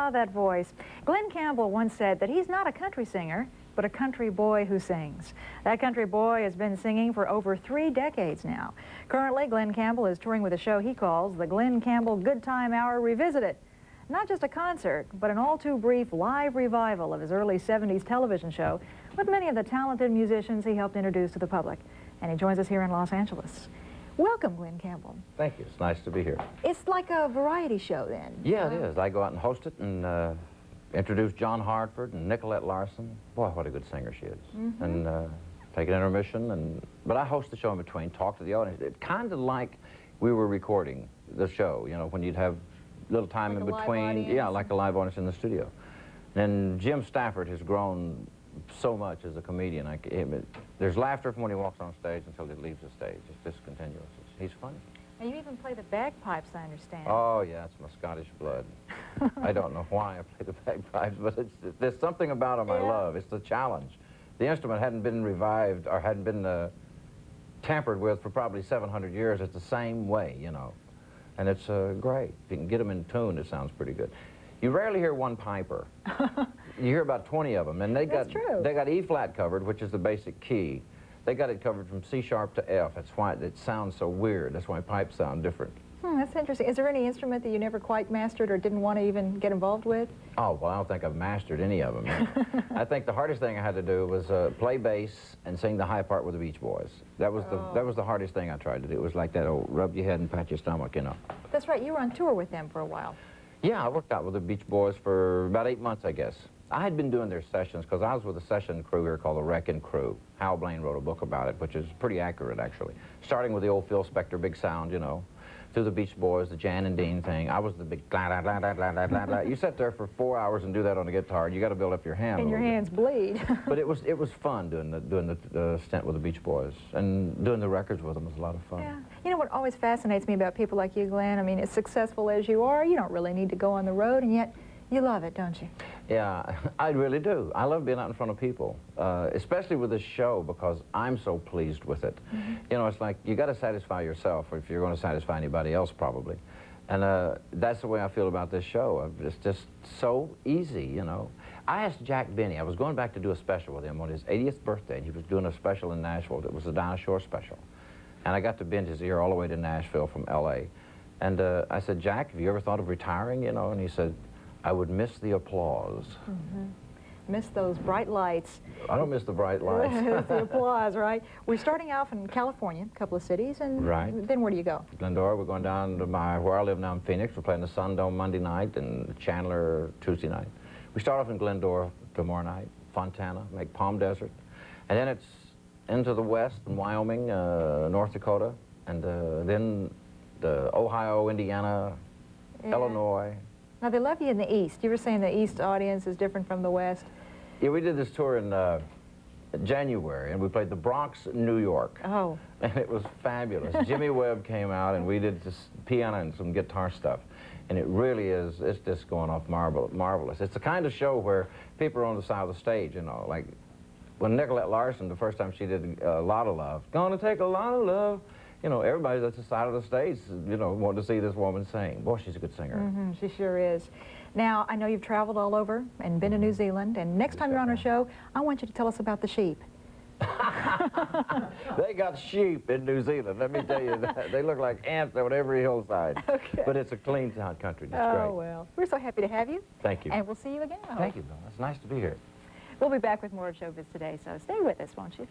Ah, that voice. Glen Campbell once said that he's not a country singer, but a country boy who sings. That country boy has been singing for over 3 decades now. Currently, Glen Campbell is touring with a show he calls the Glen Campbell Goodtime Hour Revisited. Not just a concert, but an all-too-brief live revival of his early 70s television show with many of the talented musicians he helped introduce to the public. And he joins us here in Los Angeles. Welcome, Glen Campbell. Thank you. It's nice to be here. It's like a variety show, then. Yeah, it is. I go out and host it and introduce John Hartford and Nicolette Larson. Boy, what a good singer she is. And take an intermission. But I host the show in between, talk to the audience. It's kind of like we were recording the show, you know, when you'd have little time like in between. Yeah, like a live audience in the studio. And Jim Stafford has grown so much as a comedian. There's laughter from when he walks on stage until he leaves the stage. It's just continuous. He's funny. And you even play the bagpipes, I understand. Oh, yeah, it's my Scottish blood. I don't know why I play the bagpipes, but there's something about them I love. It's the challenge. The instrument hadn't been revived or hadn't been tampered with for probably 700 years. It's the same way, you know. And it's great. If you can get them in tune, it sounds pretty good. You rarely hear one piper. You hear about 20 of them, and they got E-flat covered, which is the basic key. They got it covered from C sharp to F. That's why it sounds so weird. That's why pipes sound different. That's interesting. Is there any instrument that you never quite mastered or didn't want to even get involved with? Oh, well, I don't think I've mastered any of them. I think the hardest thing I had to do was play bass and sing the high part with the Beach Boys. That was the hardest thing I tried to do. It was like that old rub your head and pat your stomach, you know. That's right. You were on tour with them for a while. Yeah, I worked out with the Beach Boys for about 8 months, I guess. I had been doing their sessions because I was with a session crew here called the Wrecking Crew. Hal Blaine wrote a book about it, which is pretty accurate, actually. Starting with the old Phil Spector big sound, you know, through the Beach Boys, the Jan and Dean thing. I was the big blah, blah, blah, blah, blah, blah, blah. You sit there for 4 hours and do that on a guitar. You got to build up your hand. And your hands bleed. But it was fun doing the stint with the Beach Boys, and doing the records with them was a lot of fun. Yeah. You know what always fascinates me about people like you, Glen? I mean, as successful as you are, you don't really need to go on the road, and yet you love it, don't you? Yeah, I really do. I love being out in front of people, especially with this show, because I'm so pleased with it. You know, it's like you got to satisfy yourself if you're going to satisfy anybody else, probably. And that's the way I feel about this show. It's just so easy, you know. I asked Jack Benny. I was going back to do a special with him on his 80th birthday, and he was doing a special in Nashville. It was a Dinah Shore special. And I got to binge his ear all the way to Nashville from L.A. And I said, Jack, have you ever thought of retiring, you know? And he said, I would miss the applause. Miss those bright lights. I don't miss the bright lights. The applause, right? We're starting off in California, a couple of cities, and then where do you go? Glendora. We're going down to where I live now in Phoenix. We're playing the Sun Dome Monday night and Chandler Tuesday night. We start off in Glendora tomorrow night, Fontana, make Palm Desert. And then it's into the west in Wyoming, North Dakota, and then the Ohio, Indiana, Illinois. Now, they love you in the East. You were saying the East audience is different from the West. Yeah, we did this tour in January, and we played the Bronx, New York. Oh. And it was fabulous. Jimmy Webb came out, and we did this piano and some guitar stuff. And it really is, it's just going off marvelous. It's the kind of show where people are on the side of the stage, you know, like when Nicolette Larson, the first time she did A Lot of Love, gonna take a lot of love. You know, everybody at the side of the stage, you know, wanted to see this woman sing. Boy, she's a good singer. She sure is. Now, I know you've traveled all over and been to New Zealand, and next time you're on our show, I want you to tell us about the sheep. They got sheep in New Zealand, let me tell you that. They look like ants on every hillside. Okay. But it's a clean town country. It's great. Oh, well. We're so happy to have you. Thank you. And we'll see you again. Thank you, Bill. It's nice to be here. We'll be back with more of Showbiz Today, so stay with us, won't you?